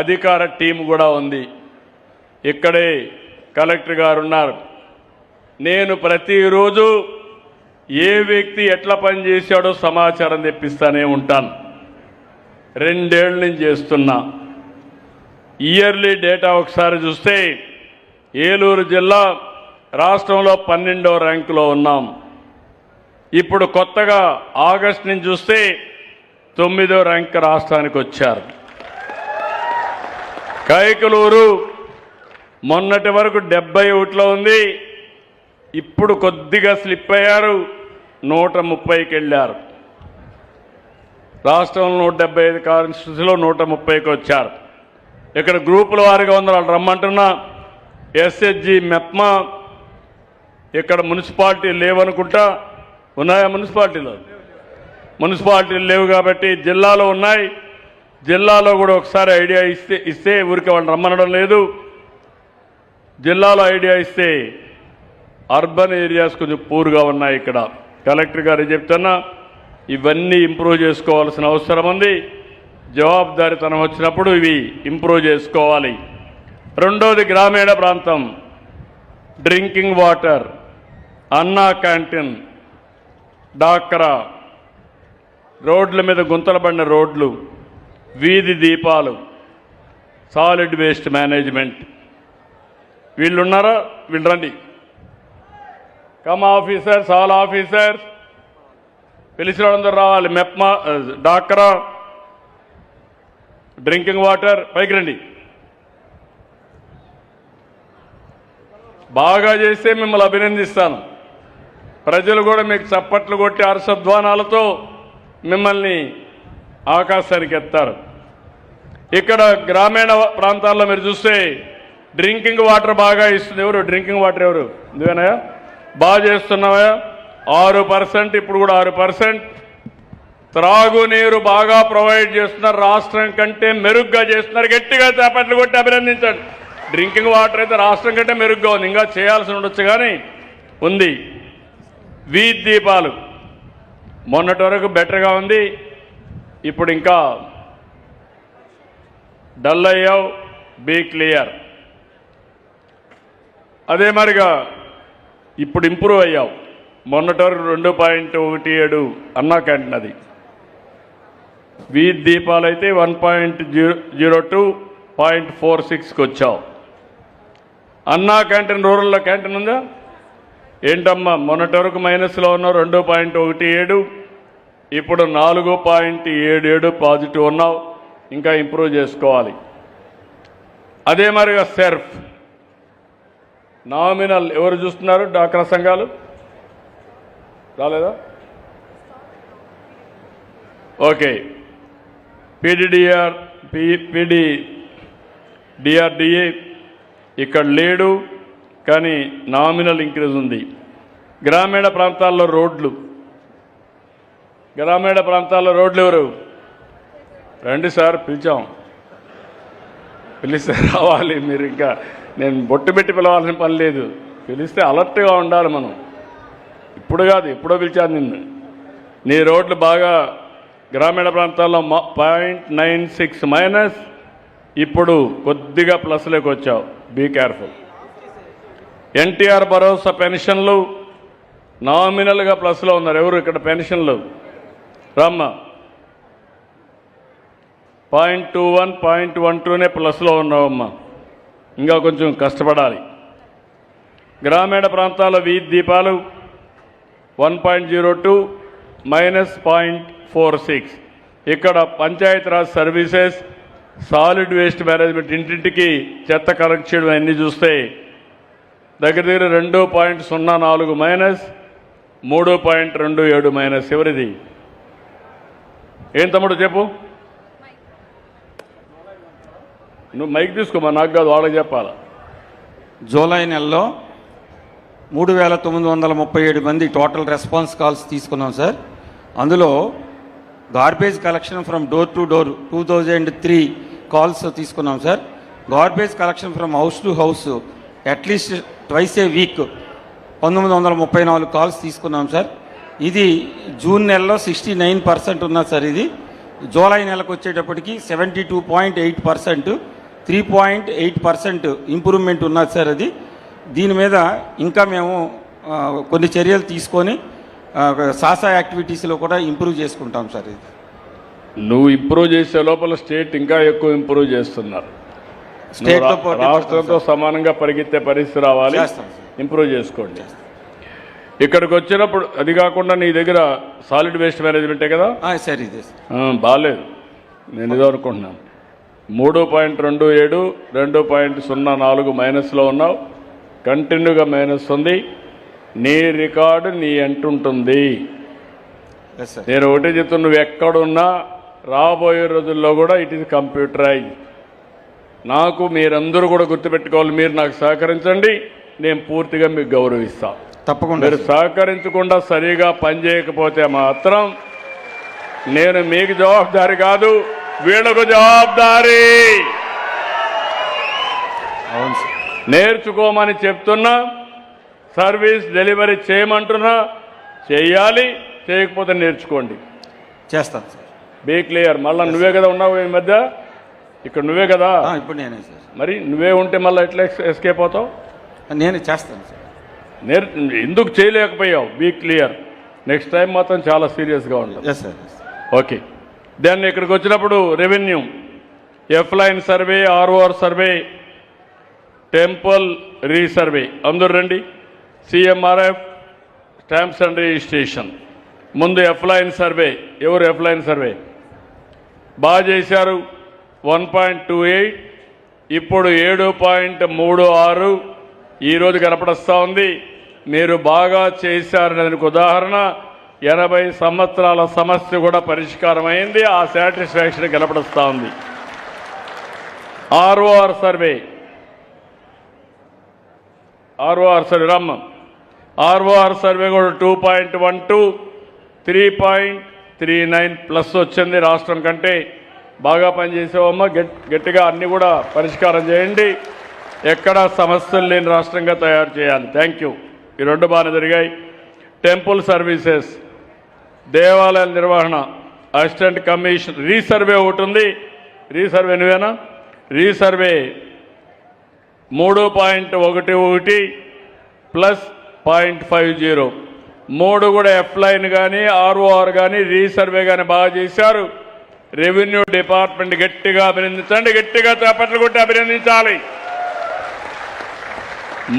అధికార టీం కూడా ఉంది. ఇక్కడే కలెక్టర్ గారు ఉన్నారు. నేను ప్రతిరోజు ఏ వ్యక్తి ఎట్లా పనిచేశాడో సమాచారం తెప్పిస్తానే ఉంటాను. 2 ఏళ్ళ నుంచి చేస్తున్నా. ఇయర్లీ డేటా ఒకసారి చూస్తే ఏలూరు జిల్లా రాష్ట్రంలో 12వ ర్యాంకులో ఉన్నాం. ఇప్పుడు కొత్తగా ఆగస్టు నుంచి చూస్తే 9వ ర్యాంక్ రాష్ట్రానికి వచ్చారు. కైకలూరు మొన్నటి వరకు 71లో ఉంది. ఇప్పుడు కొద్దిగా స్లిప్ అయ్యారు, 130కి వెళ్ళారు. రాష్ట్రంలో 175 కాన్స్టిట్యూన్సీలో 130కి వచ్చారు. ఇక్కడ గ్రూపుల వారిగా ఉంది, వాళ్ళు రమ్మంటున్నా. ఎస్హెచ్జి మెప్మా ఇక్కడ మున్సిపాలిటీ లేవనుకుంటా. ఉన్నాయా మున్సిపాలిటీలో? మున్సిపాలిటీలు లేవు కాబట్టి జిల్లాలో ఉన్నాయి. జిల్లాలో కూడా ఒకసారి ఐడియా ఇస్తే ఊరికి వాళ్ళు రమ్మనడం లేదు. జిల్లాలో ఐడియా ఇస్తే అర్బన్ ఏరియాస్ కొంచెం పూర్గా ఉన్నాయి. ఇక్కడ కలెక్టర్ గారు చెప్తున్నా, ఇవన్నీ ఇంప్రూవ్ చేసుకోవాల్సిన అవసరం ఉంది. జవాబుదారీతనం వచ్చినప్పుడు ఇవి ఇంప్రూవ్ చేసుకోవాలి. రెండోది గ్రామీణ ప్రాంతం, డ్రింకింగ్ వాటర్, అన్నా క్యాంటీన్, డాక్రా, రోడ్ల మీద గుంతలు పడిన రోడ్లు, వీధి దీపాలు, సాలిడ్ వేస్ట్ మేనేజ్మెంట్. వీళ్ళు ఉన్నారా? వీళ్ళు రండి. కమ్ ఆఫీసర్స్, ఆల్ ఆఫీసర్స్, పిలిచిన వాళ్ళందరూ రావాలి. మెప్మా, డాక్రా, డ్రింకింగ్ వాటర్, పైకి రండి. బాగా చేస్తే మిమ్మల్ని అభినందిస్తాను. ప్రజలు కూడా మీకు చప్పట్లు కొట్టి హర్షధ్వానాలతో మిమ్మల్ని ఆకాశానికి ఎత్తారు. ఇక్కడ గ్రామీణ ప్రాంతాల్లో మీరు చూస్తే డ్రింకింగ్ వాటర్ బాగా ఇస్తుంది. ఎవరు డ్రింకింగ్ వాటర్? ఎవరు? నువ్వేనా? బాగా చేస్తున్నావా? 6%, ఇప్పుడు కూడా 6%. త్రాగునీరు బాగా ప్రొవైడ్ చేస్తున్నారు, రాష్ట్రం కంటే మెరుగ్గా చేస్తున్నారు. గట్టిగా చప్పట్లు కొట్టి అభినందించండి. డ్రింకింగ్ వాటర్ అయితే రాష్ట్రం కంటే మెరుగ్గా ఉంది, ఇంకా చేయాల్సి ఉండొచ్చు కానీ ఉంది. వీధి దీపాలు మొన్నటి వరకు బెటర్గా ఉంది, ఇప్పుడు ఇంకా డల్ అయ్యావు, బీ క్లియర్. అదే మరిగా ఇప్పుడు ఇంప్రూవ్ అయ్యావు. మొన్నటి వరకు 2.17 అన్నా క్యాంటీన్, అది వీధి దీపాలు అయితే 1.02, 0.46కి వచ్చావు. అన్నా క్యాంటీన్, రూరల్లో క్యాంటీన్ ఉందా? ఏంటమ్మా మొన్నటి వరకు మైనస్లో ఉన్నావు, 2.17, ఇప్పుడు 4.77 పాజిటివ్ ఉన్నావు. ఇంకా ఇంప్రూవ్ చేసుకోవాలి. అదే మరిగా సెర్ఫ్ నామినల్ ఎవరు చూస్తున్నారు? డాక్రా సంఘాలు రాలేదా? ఓకే. డిఆర్డిఏ ఇక్కడ లేడు కానీ నామినల్ ఇంక్రీజ్ ఉంది. గ్రామీణ ప్రాంతాల్లో రోడ్లు, గ్రామీణ ప్రాంతాల్లో రోడ్లు ఎవరు? రండి సార్, పిలిస్తే రావాలి. మీరు ఇంకా నేను బొట్టు పెట్టి పిలవాల్సిన పని లేదు. పిలిస్తే అలర్ట్గా ఉండాలి మనం. ఇప్పుడు కాదు, ఎప్పుడో పిలిచాను నిన్ను. నీ రోడ్లు బాగా గ్రామీణ ప్రాంతాల్లో 0.96 మైనస్, ఇప్పుడు కొద్దిగా ప్లస్లోకి వచ్చావు. Be careful. ఎన్టీఆర్ భరోసా పెన్షన్లు నామినల్గా ప్లస్లో ఉన్నారు. ఎవరు ఇక్కడ పెన్షన్లు? రమ్మ 0.21, 0.12నే ప్లస్లో ఉన్నావమ్మా. ఇంకా కొంచెం కష్టపడాలి. గ్రామీణ ప్రాంతాల వీధి దీపాలు 1.02 మైనస్ 0.46. ఇక్కడ Panchayati Raj services, solid waste management, ఇంటింటికి చెత్త కలెక్ట్ చేయడం అన్నీ చూస్తే దగ్గర 2.04 మైనస్, 3.27 మైనస్. ఎవరిది? ఏం తమ్ముడు చెప్పు. నువ్వు మైక్ తీసుకోమా, నాకు కాదు వాళ్ళకి చెప్పాలా. జూలై నెలలో 3937 మంది టోటల్ రెస్పాన్స్ కాల్స్ తీసుకున్నాం సార్. అందులో garbage collection from door to door 2003 calls తీసుకున్నాం సార్. Garbage collection from house to house at least twice a week 1934 calls తీసుకున్నాం సార్. ఇది జూన్ నెలలో 69% ఉన్నది సార్. ఇది జూలై నెలకు వచ్చేటప్పటికి 72.8%, 3.8% ఇంప్రూవ్మెంట్ ఉన్నది సార్. అది దీని మీద ఇంకా మేము కొన్ని చర్యలు తీసుకొని సాసా యాక్టివిటీస్లో కూడా ఇంప్రూవ్ చేసుకుంటాం సార్. ఇది నువ్వు ఇంప్రూవ్ చేసే లోపల స్టేట్ ఇంకా ఎక్కువ ఇంప్రూవ్ చేస్తున్నారు. స్టేట్తో రాష్ట్రంతో సమానంగా పరిగెత్తే పరిస్థితి రావాలి. చేస్తాం సార్. ఇంప్రూవ్ చేసుకోండి. ఇక్కడికి వచ్చినప్పుడు అది కాకుండా నీ దగ్గర సాలిడ్ వేస్ట్ మేనేజ్మెంటే కదా సార్. ఇదే బాగాలేదు, నేను ఇదో అనుకుంటున్నాను. 3.27, 2.04 మైనస్లో ఉన్నావు, కంటిన్యూగా మైనస్ ఉంది. నీ రికార్డు నీ అంటుంటుంది. సార్. నేను ఒకటే చెప్తున్నా, నువ్వు ఎక్కడున్నా రాబోయే రోజుల్లో కూడా ఇట్ ఈస్ కంప్యూటరైజ్. నాకు మీరందరూ కూడా గుర్తుపెట్టుకోవాలి, మీరు నాకు సహకరించండి, నేను పూర్తిగా మీకు గౌరవిస్తాను. తప్పకుండా. మీరు సహకరించకుండా సరిగా పనిచేయకపోతే మాత్రం నేను మీకు జవాబుదారి కాదు, వీళ్ళకు జవాబుదారీ. అవును సార్. నేర్చుకోమని చెప్తున్నా, సర్వీస్ డెలివరీ చేయమంటున్నా, చేయాలి. చేయకపోతే నేర్చుకోండి. చేస్తాను సార్. Be clear. మళ్ళీ నువ్వే కదా ఉన్నావు ఈ మధ్య, ఇక్కడ నువ్వే కదా. ఇప్పుడు నేనే సార్. మరి నువ్వే ఉంటే మళ్ళీ ఎట్లా ఎస్కేప్ అవుతావు? నేను చేస్తాను సార్. ఎందుకు చేయలేకపోయావు? Be clear. నెక్స్ట్ టైం మాత్రం చాలా సీరియస్గా ఉంటుంది. Yes sir. ఓకే. దెన్ ఇక్కడికి వచ్చినప్పుడు revenue, ఎఫ్లైన్ survey, ROR survey, temple resurvey, అందరూ రండి. CMRF, stamps and registration. ముందు ఎఫ్లైన్ సర్వే. ఎవరు ఎఫ్లైన్ సర్వే బాగా చేశారు? 1.28, ఇప్పుడు 7.36 ఈరోజు కనపడస్తూ ఉంది. మీరు బాగా చేశారని దానికి ఉదాహరణ 80 సంవత్సరాల సమస్య కూడా పరిష్కారం అయింది. ఆ సాటిస్ఫాక్షన్ కనపడుస్తూ ఉంది. ఆర్ఓఆర్ సర్వే, రమ్మ. ఆర్ఓఆర్ సర్వే కూడా 2.12, 3.39 ప్లస్ వచ్చింది. రాష్ట్రం కంటే బాగా పనిచేసావమ్మా. గట్టిగా అన్ని కూడా పరిష్కారం చేయండి. ఎక్కడా సమస్యలు లేని రాష్ట్రంగా తయారు చేయాలి. Thank you. ఈ రెండు బాగానే జరిగాయి. టెంపుల్ సర్వీసెస్, దేవాలయాల నిర్వహణ, అసిస్టెంట్ కమిషన్, రీసర్వే ఒకటి ఉంది. రీసర్వే నువ్వేనా? Resurvey 3.11 plus 0.50. 3 కూడా ఎఫ్లైన్ కానీ ఆర్ఓఆర్ కానీ రీసర్వే కానీ బాగా చేశారు. రెవెన్యూ డిపార్ట్మెంట్ గట్టిగా అభినందించండి. గట్టిగా చేపట్లు కొట్టి అభినందించాలి.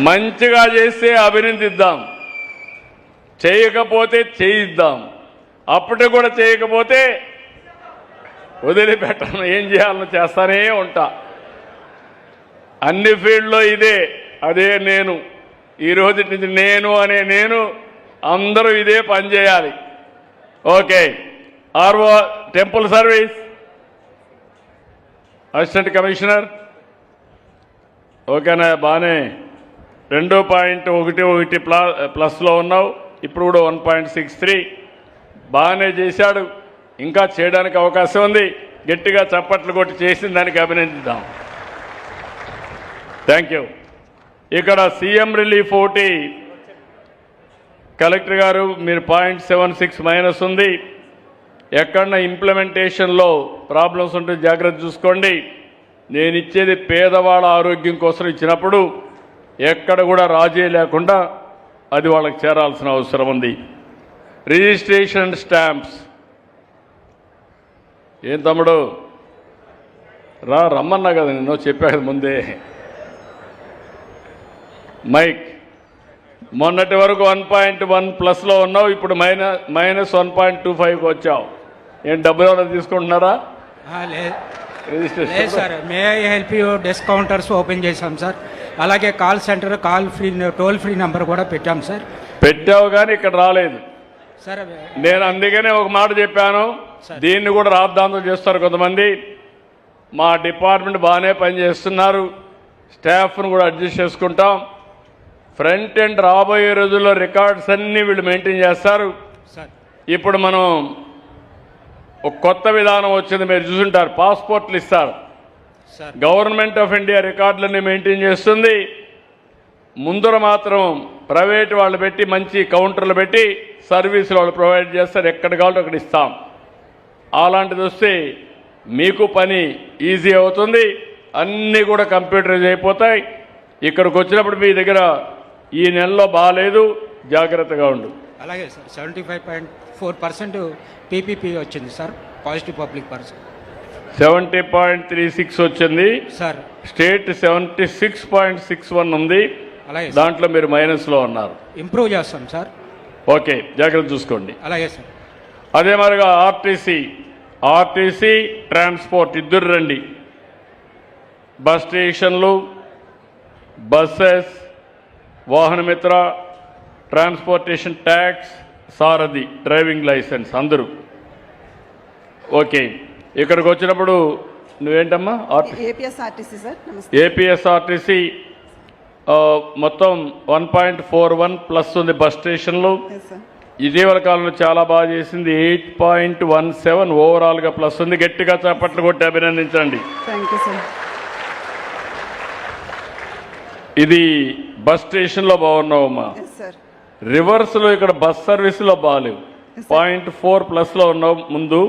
మంచిగా చేస్తే అభినందిద్దాం, చేయకపోతే చేయిద్దాం. అప్పటికి కూడా చేయకపోతే వదిలిపెట్టను. ఏం చేయాలని చేస్తానే ఉంటా. అన్ని ఫీల్డ్లో ఇదే. అదే నేను. ఈ రోజు నుంచి నేను అందరూ ఇదే పని చేయాలి. Okay. RO, temple service, assistant commissioner ఓకేనా? బాగానే 2.11 ప్లస్లో ఉన్నావు. ఇప్పుడు కూడా 1.63 బాగానే చేశాడు. ఇంకా చేయడానికి అవకాశం ఉంది. గట్టిగా చప్పట్లు కొట్టి చేసిన దానికి అభినందిద్దాం. Thank you. ఇక్కడ సీఎం రిలీఫ్ ఒకటి కలెక్టర్ గారు మీరు 0.76 మైనస్ ఉంది. ఎక్కడన్నా ఇంప్లిమెంటేషన్లో ప్రాబ్లమ్స్ ఉంటే జాగ్రత్త చూసుకోండి. నేను ఇచ్చేది పేదవాళ్ళ ఆరోగ్యం కోసం ఇచ్చినప్పుడు ఎక్కడ కూడా రాజీ లేకుండా అది వాళ్ళకి చేరాల్సిన అవసరం ఉంది. Registration stamps. ఏం తమ్ముడు రమ్మన్నా కదా, నేను చెప్పాను ముందే. మైక్, మొన్నటి వరకు 1.1 ప్లస్లో ఉన్నావు, ఇప్పుడు మైనస్ 1.25కి వచ్చావు. ఏం డబ్బులు ఏమైనా తీసుకుంటున్నారా? లేదు sir. May I help you desk counters open చేశాం సార్. అలాగే call centre, toll free number కూడా పెట్టాం సార్. పెట్టావు కానీ ఇక్కడ రాలేదు సార్. నేను అందుకనే ఒక మాట చెప్పాను, దీన్ని కూడా రాద్ధాంతం చేస్తారు కొంతమంది. మా డిపార్ట్మెంట్ బాగానే పనిచేస్తున్నారు, స్టాఫ్ను కూడా అడ్జస్ట్ చేసుకుంటాం. ఫ్రంట్ ఎండ్ రాబోయే రోజుల్లో రికార్డ్స్ అన్నీ వీళ్ళు మెయింటైన్ చేస్తారు. ఇప్పుడు మనం ఒక కొత్త విధానం వచ్చింది, మీరు చూసుంటారు. పాస్పోర్ట్లు ఇస్తారు. గవర్నమెంట్ ఆఫ్ ఇండియా రికార్డులన్నీ మెయింటైన్ చేస్తుంది. ముందర మాత్రం ప్రైవేట్ వాళ్ళు పెట్టి మంచి కౌంటర్లు పెట్టి సర్వీసులు వాళ్ళు ప్రొవైడ్ చేస్తారు. ఎక్కడ కావాలో అక్కడ ఇస్తాం. అలాంటిది వస్తే మీకు పని ఈజీ అవుతుంది, అన్నీ కూడా కంప్యూటరైజ్ అయిపోతాయి. ఇక్కడికి వచ్చినప్పుడు మీ దగ్గర ఈ నెలలో బాగాలేదు, జాగ్రత్తగా ఉండు. అలాగే సార్ 75.4% పీపీపీ వచ్చింది సార్, పాజిటివ్ పబ్లిక్ పర్సన్ 70.36 వచ్చింది సార్. స్టేట్ 76.61 ఉంది. అలాగే సార్. దాంట్లో మీరు మైనస్లో ఉన్నారు. ఇంప్రూవ్ చేస్తాం సార్. ఓకే, జాగ్రత్త చూసుకోండి. అలాగే సార్. అదే మరిగా ఆర్టీసీ ట్రాన్స్పోర్ట్ ఇద్దరు రండి. బస్ స్టేషన్లు, buses, Vahanamitra, transportation tax, Sarathi, driving licence అందరూ ఓకే. ఇక్కడికి వచ్చినప్పుడు నువ్వేంటమ్మా? APSRTC sir. నమస్తే. ఏపీఎస్ఆర్టీసీ మొత్తం 1.41 ప్లస్ ఉంది. బస్ స్టేషన్లు ఎస్ సార్. ఇటీవల కాలంలో చాలా బాగా చేసింది. 8.17 ఓవరాల్గా ప్లస్ ఉంది. గట్టిగా చప్పట్లు కొట్టి అభినందించండి. Thank you sir. ఇది బస్ స్టేషన్లో బాగున్నావమ్మా. Yes sir. రివర్స్లో ఇక్కడ బస్ సర్వీసులో బాగాలేవు. 0.4 ప్లస్లో ఉన్నావు ముందు.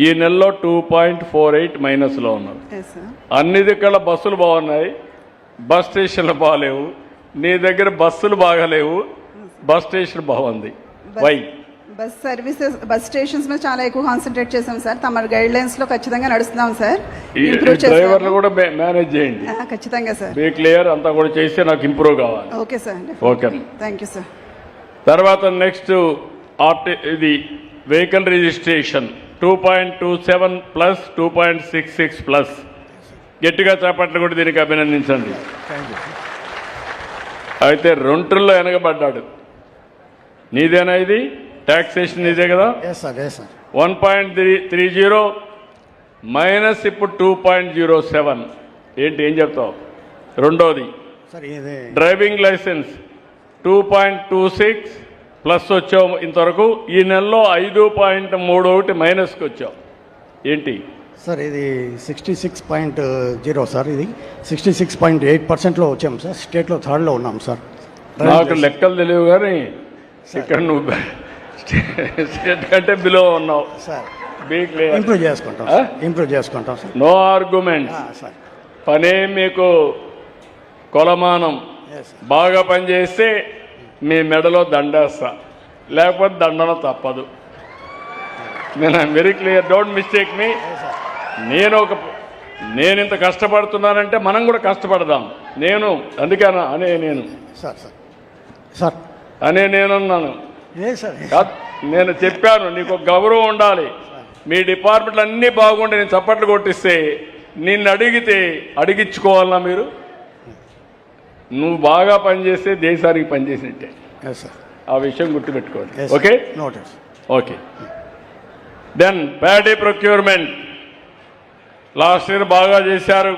ఈ నెలలో 2.48 మైనస్లో ఉన్నావు. Yes sir. అన్ని దిక్కుల బస్సులు బాగున్నాయి, బస్ స్టేషన్లు బాగాలేవు. నీ దగ్గర బస్సులు బాగాలేవు, బస్ స్టేషన్ బాగుంది. Why? Bus services, bus stations మీద చాలా ఎక్కువ కాన్సన్ట్రేట్ చేసాం సార్. తమ గైడ్ లైన్స్ లో ఖచ్చితంగా నడుస్తున్నాం సార్. ఇంప్రూవ్ డ్రైవర్లు కూడా మేనేజ్ చేయండి. ఖచ్చితంగా సార్. బీ క్లియర్ అంతా కూడా చేస్తే నాకు ఇంప్రూవ్ కావాలి. Okay sir. Okay. Thank you sir. తర్వాత నెక్స్ట్ ఇది వెహికల్ రిజిస్ట్రేషన్ 2.27 ప్లస్ 2.66 ప్లస్. గట్టిగా చేపట్లు కూడా దీనికి అభినందించండి. అయితే రెంట్రుల్లో వెనకబడ్డాడు. నీదేనా ఇది? ట్యాక్సేషన్ నీదే కదా? 1.30 మైనస్ ఇప్పుడు 2.07. ఏంటి, ఏం చెప్తావు? రెండోది డ్రైవింగ్ లైసెన్స్ 2.26 ప్లస్ వచ్చావు ఇంతవరకు. ఈ నెలలో 5.31 మైనస్కి వచ్చావు. ఏంటి సార్ ఇది 66.0 సార్. ఇది 66.8%లో వచ్చాము సార్. స్టేట్లో థర్డ్లో ఉన్నాం సార్. నాకు లెక్కలు తెలియవు కానీ ఇక్కడ నువ్వు స్టేట్ కంటే బిలో ఉన్నావు సార్. బీక్ ఇంప్రూవ్ చేసుకుంటాం సార్. No argument sir. పనే మీకు కొలమానం. బాగా పనిచేస్తే మీ మెడలో దండేస్తా, లేకపోతే దండన తప్పదు. నేను I am very clear, don't mistake me. నేను ఇంత కష్టపడుతున్నానంటే మనం కూడా కష్టపడదాం. అందుకనా నేను నేనున్నాను. నేను చెప్పాను నీకు గౌరవం ఉండాలి. మీ డిపార్ట్మెంట్లు అన్నీ బాగుంటే నేను చప్పట్లు కొట్టిస్తే నిన్ను అడిగించుకోవాలన్నా మీరు? నువ్వు బాగా పనిచేస్తే దేశానికి పనిచేసినట్టే. ఆ విషయం గుర్తుపెట్టుకోండి. Okay okay. Then paddy procurement last year బాగా చేశారు.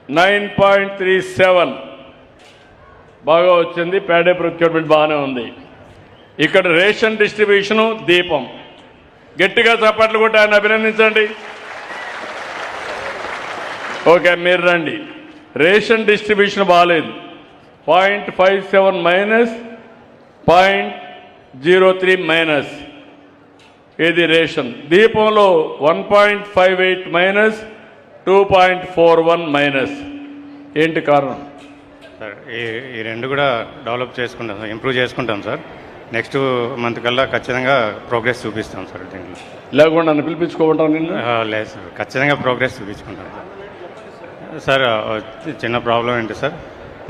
9.37 బాగా వచ్చింది. ప్యాడీ ప్రొక్యూర్మెంట్ బాగానే ఉంది. ఇక్కడ రేషన్ డిస్ట్రిబ్యూషను దీపం. గట్టిగా చప్పట్లు కొట్టి ఆయన అభినందించండి. ఓకే, మీరు రండి. రేషన్ డిస్ట్రిబ్యూషన్ బాగాలేదు. 0.57 మైనస్, 0.03 మైనస్. ఇది రేషన్. దీపంలో 1.58 మైనస్, 2.41 మైనస్. ఏంటి కారణం? సార్ ఈ రెండు కూడా డెవలప్ చేసుకుంటాం సార్, ఇంప్రూవ్ చేసుకుంటాం సార్. నెక్స్ట్ మంత్ కల్లా ఖచ్చితంగా ప్రోగ్రెస్ చూపిస్తాం సార్. దీంట్లో లేకుండా నన్ను పిలిపించుకోమంటాను నిన్ను? లేదు సార్, ఖచ్చితంగా ప్రోగ్రెస్ చూపించుకుంటాం సార్. చిన్న ప్రాబ్లం ఏంటి సార్,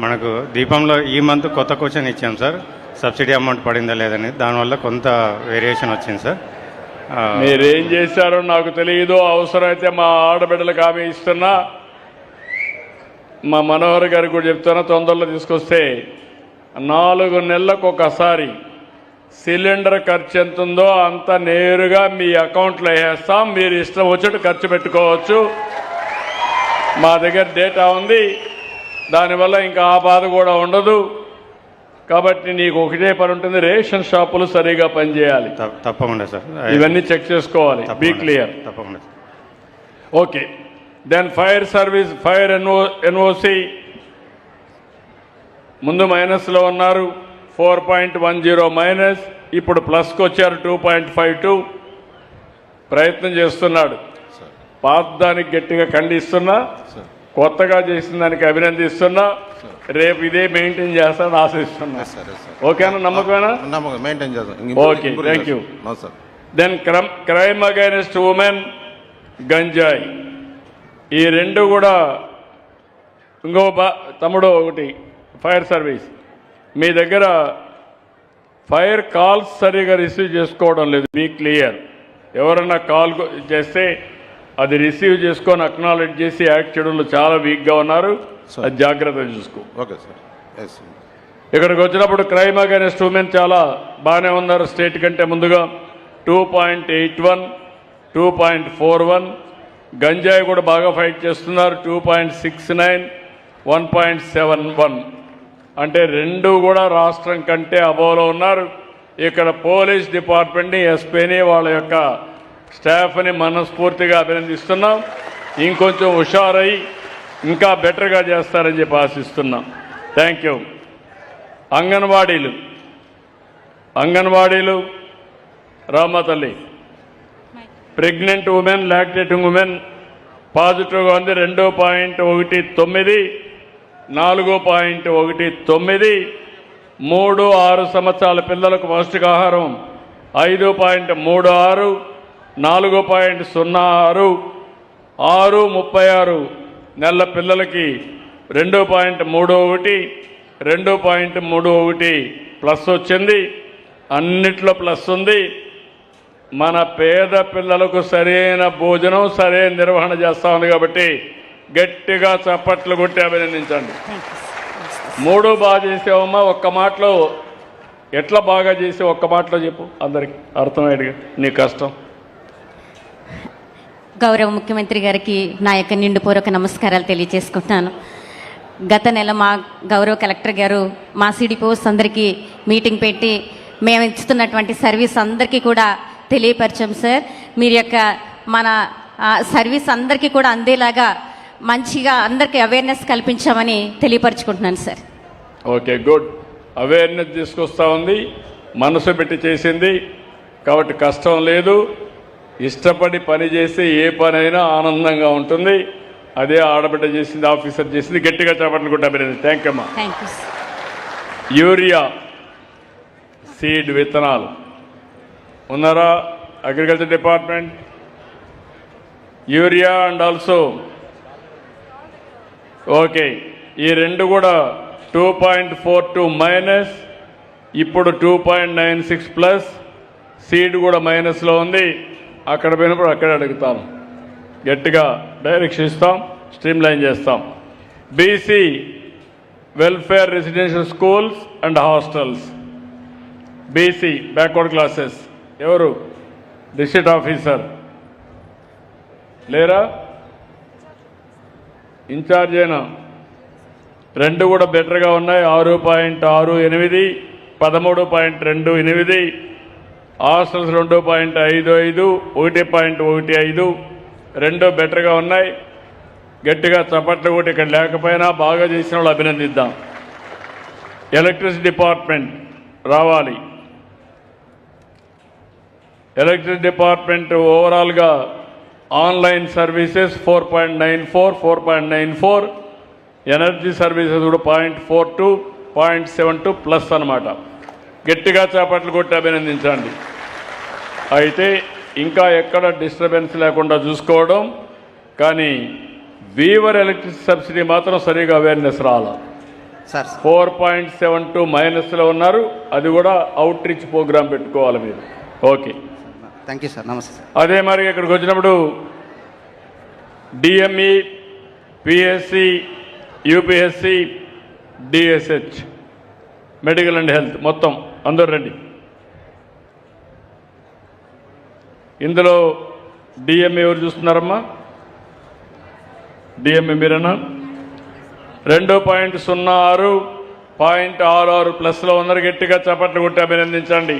మనకు దీపంలో ఈ మంత్ కొత్త క్వశ్చన్ ఇచ్చాం సార్, సబ్సిడీ అమౌంట్ పడిందా లేదని. దానివల్ల కొంత వేరియేషన్ వచ్చింది సార్. మీరేం చేశారో నాకు తెలియదు. అవసరమైతే మా ఆడబిడ్డలకు హామీ ఇస్తున్నా, మా మనోహర్ గారికి కూడా చెప్తున్నా, తొందరలో తీసుకొస్తే 4 నెలలకు ఒకసారి సిలిండర్ ఖర్చు ఎంత ఉందో అంత నేరుగా మీ అకౌంట్లో వేస్తాం. మీరు ఇష్టం వచ్చినట్టు ఖర్చు పెట్టుకోవచ్చు. మా దగ్గర డేటా ఉంది. దానివల్ల ఇంకా ఆ బాధ కూడా ఉండదు. కాబట్టి నీకు ఒకటే పని ఉంటుంది, రేషన్ షాపులు సరిగా పనిచేయాలి. తప్పకుండా సార్, ఇవన్నీ చెక్ చేసుకోవాలి. Be clear. తప్పకుండా. Okay. Then fire service, fire NOC ముందు మైనస్లో ఉన్నారు. 4.10 మైనస్, ఇప్పుడు ప్లస్కి వచ్చారు 2.52 ప్రయత్నం చేస్తున్నాడు. పాతదానికి గట్టిగా ఖండిస్తున్నా, కొత్తగా చేసిన దానికి అభినందిస్తున్నా. రేపు ఇదే మెయింటైన్ చేస్తాను ఆశిస్తున్నా. ఓకేనా? నమ్మకమేనా? మెయింటైన్ చేద్దాం. Okay, thank you. Then crime against women, గంజాయి, ఈ రెండు కూడా. ఇంకో తమ్ముడు ఒకటి, ఫైర్ సర్వీస్, మీ దగ్గర ఫైర్ కాల్స్ సరిగా రిసీవ్ చేసుకోవడం లేదు. Be clear. ఎవరన్నా కాల్ చేస్తే అది రిసీవ్ చేసుకొని అక్నాలెడ్జ్ చేసి యాక్ట్ చేయడంలో చాలా వీక్గా ఉన్నారు. అది జాగ్రత్తగా చూసుకో. Okay sir. ఎస్. ఇక్కడికి వచ్చినప్పుడు క్రైమ్ అగైనెస్ట్ ఉమెన్ చాలా బాగానే ఉన్నారు. స్టేట్ కంటే ముందుగా 2.81, 2.41. గంజాయి కూడా బాగా ఫైట్ చేస్తున్నారు. 2.69, 1.71. అంటే రెండు కూడా రాష్ట్రం కంటే అబోవ్లో ఉన్నారు. ఇక్కడ పోలీస్ డిపార్ట్మెంట్ని, ఎస్పీని, వాళ్ళ యొక్క స్టాఫ్ని మనస్ఫూర్తిగా అభినందిస్తున్నాం. ఇంకొంచెం హుషారై ఇంకా బెటర్గా చేస్తారని చెప్పి ఆశిస్తున్నాం. Thank you. అంగన్వాడీలు రామ తల్లి, ప్రెగ్నెంట్ ఉమెన్, లాక్టేటింగ్ ఉమెన్ పాజిటివ్గా ఉంది. 2.19, 4.19. 3-6 సంవత్సరాల పిల్లలకు పౌష్టికాహారం 5.36, 4.06, 6-36 నెలల పిల్లలకి 2.31, 2.31 ప్లస్ వచ్చింది. అన్నిట్లో ప్లస్ ఉంది. మన పేద పిల్లలకు సరైన భోజనం, సరైన నిర్వహణ చేస్తా ఉంది కాబట్టి గట్టిగా చప్పట్లు కొట్టి అభినందించండి. 3 బాగా చేసావమ్మా. ఒక్క మాటలో ఎట్లా బాగా చేసి ఒక్క మాటలో చెప్పు, అందరికి అర్థమయ్యేట్టుగా. నీ కష్టం. గౌరవ ముఖ్యమంత్రి గారికి నా యొక్క నిండుపూర్వక నమస్కారాలు తెలియజేసుకుంటున్నాను. గత నెల మా గౌరవ కలెక్టర్ గారు మా సిడిపోస్ అందరికీ మీటింగ్ పెట్టి మేము ఇస్తున్నటువంటి సర్వీస్ అందరికీ కూడా తెలియపరిచాం సార్. మీరు యొక్క మన సర్వీస్ అందరికీ కూడా అందేలాగా మంచిగా అందరికీ అవేర్నెస్ కల్పించామని తెలియపరచుకుంటున్నాను సార్. Okay, good. అవేర్నెస్ తీసుకొస్తా ఉంది, మనసు పెట్టి చేసింది కాబట్టి కష్టం లేదు. ఇష్టపడి పని చేస్తే ఏ పనైనా ఆనందంగా ఉంటుంది. అదే ఆడబిడ్డ చేసింది, ఆఫీసర్ చేసింది. గట్టిగా చేపట్లు కూడా అభినందింది. థ్యాంక్ యూ అమ్మా. Thank you. యూరియా సీడ్ విత్తనాలు ఉన్నారా? Agriculture department. Urea and also okay. ఈ రెండు కూడా 2.42 మైనస్, ఇప్పుడు 2.96 ప్లస్. సీడ్ కూడా మైనస్లో ఉంది. అక్కడ పోయినప్పుడు అక్కడే అడుగుతాను. గట్టిగా డైరెక్షన్ ఇస్తాం, స్ట్రీమ్ లైన్ చేస్తాం. BC welfare residential schools and hostels, BC backward classes. ఎవరు? డిస్ట్రిక్ట్ ఆఫీసర్ లేరా? ఇన్ఛార్జ్ అయినా. రెండు కూడా బెటర్గా ఉన్నాయి. 6.68, 13.28. హాస్టల్స్ 2.55, 1.15. రెండు బెటర్గా ఉన్నాయి. గట్టిగా చప్పట్లు కూడా ఇక్కడ లేకపోయినా బాగా చేసిన వాళ్ళు అభినందిద్దాం. ఎలక్ట్రిసిటీ డిపార్ట్మెంట్ రావాలి. ఎలక్ట్రిసిటీ డిపార్ట్మెంట్ ఓవరాల్గా ఆన్లైన్ సర్వీసెస్ 4.94, 4.94. ఎనర్జీ సర్వీసెస్ కూడా 0.42, 0.72 ప్లస్ అన్నమాట. గట్టిగా చేపట్లు కొట్టి అభినందించండి. అయితే ఇంకా ఎక్కడ డిస్టర్బెన్స్ లేకుండా చూసుకోవడం. కానీ వీవర్ ఎలక్ట్రిసిటీ సబ్సిడీ మాత్రం సరిగా అవేర్నెస్ రాలా. 4.72 మైనస్లో ఉన్నారు. అది కూడా అవుట్ రీచ్ ప్రోగ్రామ్ పెట్టుకోవాలి మీరు. Okay, thank you sir. నమస్తే సార్. అదే మరి ఇక్కడికి వచ్చినప్పుడు DME, PSC, UPSC, DSH, medical and health మొత్తం అందరూ రండి. ఇందులో డిఎంఈ ఎవరు చూస్తున్నారమ్మా? డిఎంఈ మీరేనా? 2.06, 0.66 ప్లస్లో ఉన్నారు. గట్టిగా చప్పట్లు కొట్టి అభినందించండి.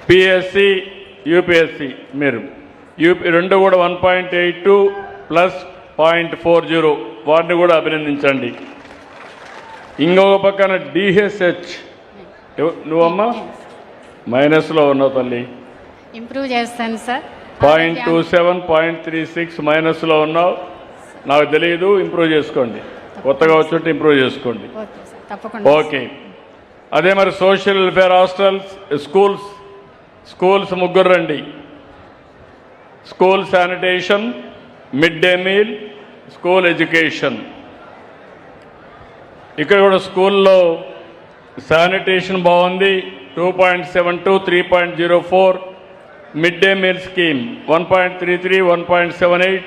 పిఎస్సి, యూపీఎస్సి మీరు రెండు కూడా 1.82 ప్లస్ 0.40, వాటిని కూడా అభినందించండి. ఇంకొక పక్కన డిహెచ్హెచ్ నువ్వమ్మా మైనస్లో ఉన్నావు తల్లి. ఇంప్రూవ్ చేస్తాను సార్. 0.27, 0.36 మైనస్లో ఉన్నావు. నాకు తెలియదు, ఇంప్రూవ్ చేసుకోండి. కొత్తగా వచ్చుంటే ఇంప్రూవ్ చేసుకోండి. ఓకే సార్, తప్పకుండా. ఓకే. అదే మరి సోషల్ వెల్ఫేర్ హాస్టల్స్, స్కూల్స్ ముగ్గురు రండి. School sanitation, mid day meal, school education. ఇక్కడ కూడా స్కూల్లో శానిటేషన్ బాగుంది, 2.72, 3.04. Mid day meal scheme 1.33, 1.78.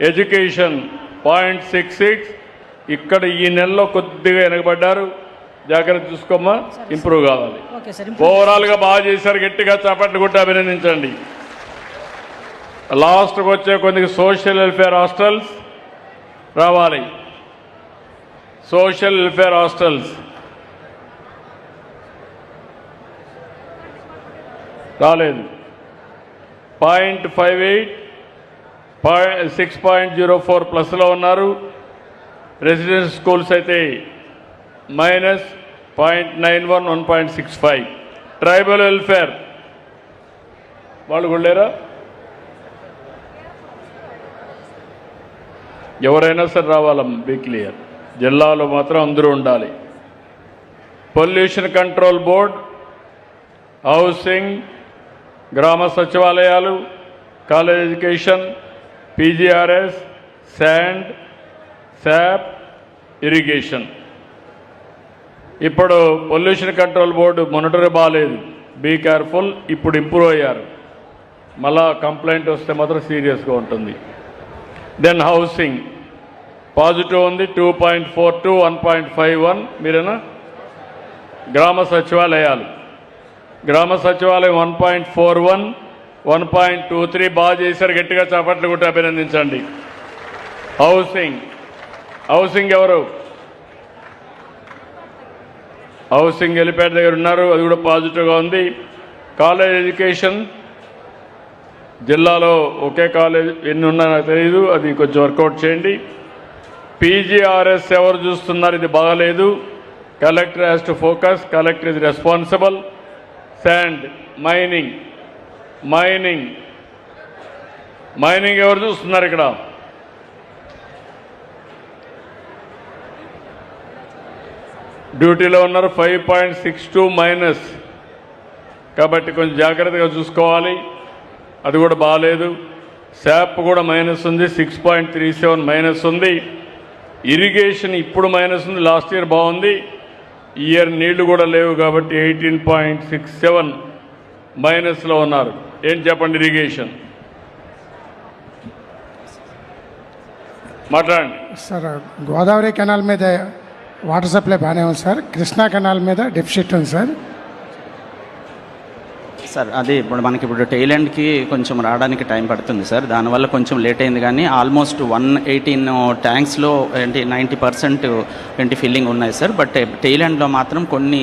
Education 0.66. ఇక్కడ ఈ నెలలో కొద్దిగా వెనకబడ్డారు, జాగ్రత్త చూసుకోమ్మా, ఇంప్రూవ్ కావాలి. Okay sir. ఓవరాల్గా బాగా చేశారు, గట్టిగా చప్పట్లు కొట్టి అభినందించండి. లాస్ట్కి వచ్చే కొద్దిగా సోషల్ వెల్ఫేర్ హాస్టల్స్ రావాలి. సోషల్ వెల్ఫేర్ హాస్టల్స్ రాలేదు. 0.58, 6.04 ప్లస్లో ఉన్నారు. రెసిడెన్షియల్ స్కూల్స్ అయితే -0.91, 1.65. ట్రైబల్ వెల్ఫేర్ వాళ్ళు కూడా లేరా? ఎవరైనా సరే రావాలమ్మ, బీ క్లియర్. జిల్లాలో మాత్రం అందరూ ఉండాలి. పొల్యూషన్ కంట్రోల్ బోర్డ్, హౌసింగ్, గ్రామ సచివాలయాలు, college education, PGRS, sand, SAAP, irrigation. ఇప్పుడు పొల్యూషన్ కంట్రోల్ బోర్డు మొనిటర్ బాగాలేదు, బీ కేర్ఫుల్. ఇప్పుడు ఇంప్రూవ్ అయ్యారు, మళ్ళా కంప్లైంట్ వస్తే మాత్రం సీరియస్గా ఉంటుంది. దెన్ హౌసింగ్ పాజిటివ్ ఉంది, 2.42, 1.51. మీరేనా? గ్రామ సచివాలయాలు, 1.41, 1.23. బాగా చేశారు, గట్టిగా చప్పట్లు కొట్టి అభినందించండి. హౌసింగ్ ఎవరు? హౌసింగ్ ఎలిపేట దగ్గర ఉన్నారు, అది కూడా పాజిటివ్గా ఉంది. కాలేజ్ ఎడ్యుకేషన్ జిల్లాలో ఒకే కాలేజ్, ఎన్ని ఉన్నా నాకు తెలియదు, అది కొంచెం వర్కౌట్ చేయండి. పీజీఆర్ఎస్ ఎవరు చూస్తున్నారు? ఇది బాగలేదు. Collector has to focus, collector is responsible. Sand, mining ఎవరు చూస్తున్నారు ఇక్కడ? డ్యూటీలో ఉన్నారు, 5.62 మైనస్. కాబట్టి కొంచెం జాగ్రత్తగా చూసుకోవాలి, అది కూడా బాగాలేదు. శాప్ కూడా మైనస్ ఉంది, 6.37 మైనస్ ఉంది. ఇరిగేషన్ ఇప్పుడు మైనస్ ఉంది, లాస్ట్ ఇయర్ బాగుంది. ఈ ఇయర్ నీళ్లు కూడా లేవు కాబట్టి 18.67 మైనస్లో ఉన్నారు. ఏం చెప్పండి ఇరిగేషన్? మాట్లాడండి సార్. గోదావరి కెనాల్ మీద వాటర్ సప్లై బాగానే ఉంది సార్. కృష్ణా కెనాల్ మీద డెఫిసిట్ ఉంది సార్. సార్ అది ఇప్పుడు టెయిల్ ఎండ్కి కొంచెం రావడానికి టైం పడుతుంది సార్. దానివల్ల కొంచెం లేట్ అయింది, కానీ ఆల్మోస్ట్ 118 ట్యాంక్స్లో 90% ఫిల్లింగ్ ఉన్నాయి సార్. బట్ టెయిల్ ఎండ్లో మాత్రం కొన్ని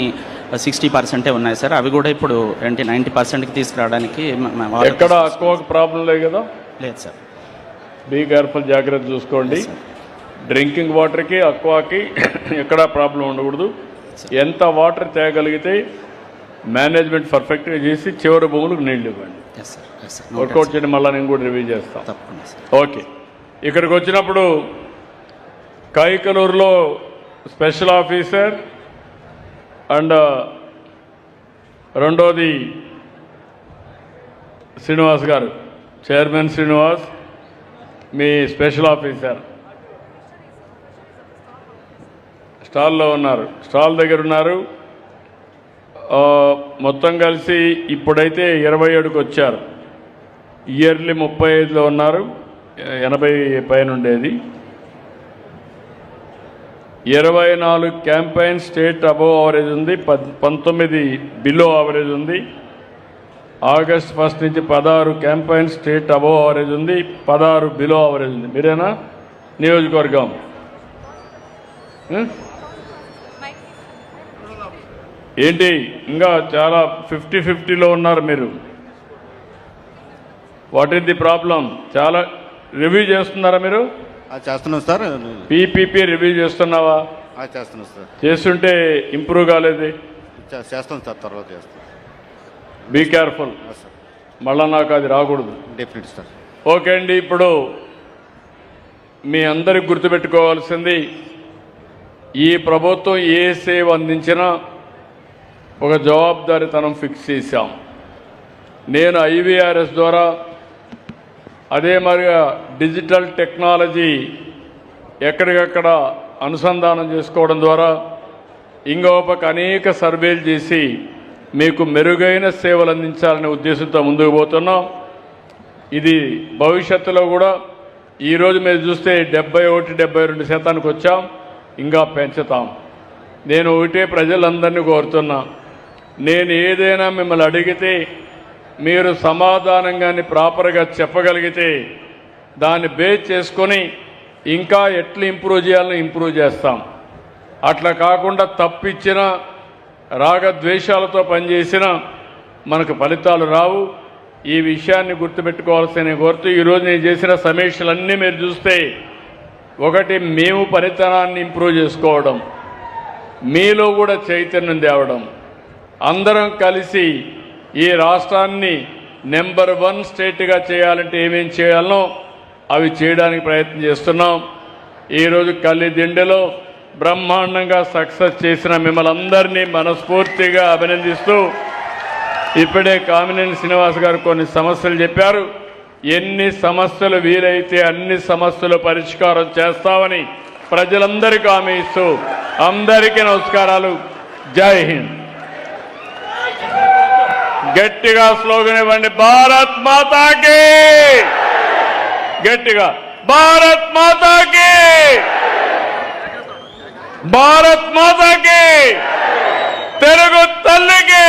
60% ఉన్నాయి సార్. అవి కూడా ఇప్పుడు 90%కి తీసుకురావడానికి ఎక్కడ అక్వాకి ప్రాబ్లం లేదు కదా? లేదు సార్. బీ కేర్ఫుల్, జాగ్రత్త చూసుకోండి. డ్రింకింగ్ వాటర్కి, అక్వాకి ఎక్కడా ప్రాబ్లం ఉండకూడదు. ఎంత వాటర్ తేగలిగితే మేనేజ్మెంట్ పర్ఫెక్ట్గా చేసి చివరి భూములకు నీళ్ళు ఇవ్వండి. వర్కౌట్ చేయండి, మళ్ళీ నేను కూడా రివ్యూ చేస్తాను. ఓకే. ఇక్కడికి వచ్చినప్పుడు కైకలూరులో స్పెషల్ ఆఫీసర్ అండ్ రెండోది శ్రీనివాస్ గారు, చైర్మన్ శ్రీనివాస్, మీ స్పెషల్ ఆఫీసర్ స్టాల్లో ఉన్నారు, స్టాల్ దగ్గర ఉన్నారు. మొత్తం కలిసి ఇప్పుడైతే 27కి వచ్చారు. ఇయర్లీ 35లో ఉన్నారు, 80 పైన ఉండేది. 24 క్యాంపెయిన్ స్టేట్ అబోవ్ యావరేజ్ ఉంది, 19 బిలో యావరేజ్ ఉంది. ఆగస్ట్ 1 నుంచి 16 క్యాంపెయిన్ స్టేట్ అబోవ్ యావరేజ్ ఉంది, 16 బిలో యావరేజ్ ఉంది. మీరేనా నియోజకవర్గం? ఏంటి ఇంకా చాలా 50-50లో ఉన్నారు మీరు. What is the problem? చాలా రివ్యూ చేస్తున్నారా మీరు? చేస్తున్నాం సార్. పీపీపీ రివ్యూ చేస్తున్నావా? చేస్తున్నాం సార్. చేస్తుంటే ఇంప్రూవ్ కాలేదు. చేస్తాం సార్, తర్వాత చేస్తాం. బీ కేర్ఫుల్, సార్ మళ్ళా నాకు అది రాకూడదు. Definite sir. ఓకే అండి, ఇప్పుడు మీ అందరికి గుర్తుపెట్టుకోవాల్సింది, ఈ ప్రభుత్వం ఏ సేవ అందించినా ఒక జవాబుదారీతనం ఫిక్స్ చేశాం. నేను ఐవీఆర్ఎస్ ద్వారా, అదే మరిగా డిజిటల్ టెక్నాలజీ ఎక్కడికక్కడ అనుసంధానం చేసుకోవడం ద్వారా, ఇంకో పక్క అనేక సర్వేలు చేసి మీకు మెరుగైన సేవలు అందించాలనే ఉద్దేశంతో ముందుకు పోతున్నాం. ఇది భవిష్యత్తులో కూడా ఈరోజు మీరు చూస్తే 71-72% వచ్చాం, ఇంకా పెంచుతాం. నేను ఒకటే ప్రజలందరినీ కోరుతున్నా, నేను ఏదైనా మిమ్మల్ని అడిగితే మీరు సమాధానంగాని ప్రాపర్గా చెప్పగలిగితే దాన్ని బేస్ చేసుకొని ఇంకా ఎట్లా ఇంప్రూవ్ చేయాలని ఇంప్రూవ్ చేస్తాం. అట్లా కాకుండా తప్పిచ్చిన రాగద్వేషాలతో పనిచేసిన మనకు ఫలితాలు రావు. ఈ విషయాన్ని గుర్తుపెట్టుకోవాల్సిన కోరుతూ ఈరోజు నేను చేసిన సమీక్షలన్నీ మీరు చూస్తే, ఒకటి మేము పనితనాన్ని ఇంప్రూవ్ చేసుకోవడం, మీలో కూడా చైతన్యం తేవడం, అందరం కలిసి ఈ రాష్ట్రాన్ని నెంబర్ 1 స్టేట్గా చేయాలంటే ఏమేం చేయాలనో అవి చేయడానికి ప్రయత్నం చేస్తున్నాం. ఈరోజు కల్లిదిండిలో బ్రహ్మాండంగా సక్సెస్ చేసిన మిమ్మల్ని అందరినీ మనస్ఫూర్తిగా అభినందిస్తూ, ఇప్పుడే కామినేని శ్రీనివాస్ గారు కొన్ని సమస్యలు చెప్పారు. ఎన్ని సమస్యలు వీలైతే అన్ని సమస్యలు పరిష్కారం చేస్తామని ప్రజలందరికీ హామీ ఇస్తూ అందరికీ నమస్కారాలు. జై హింద్. గట్టిగా స్లోగన్ ఇవ్వండి, భారత్ మాతాకి. గట్టిగా, భారత్ మాతాకి, భారత్ మాతాకి, తెలుగు తల్లికి.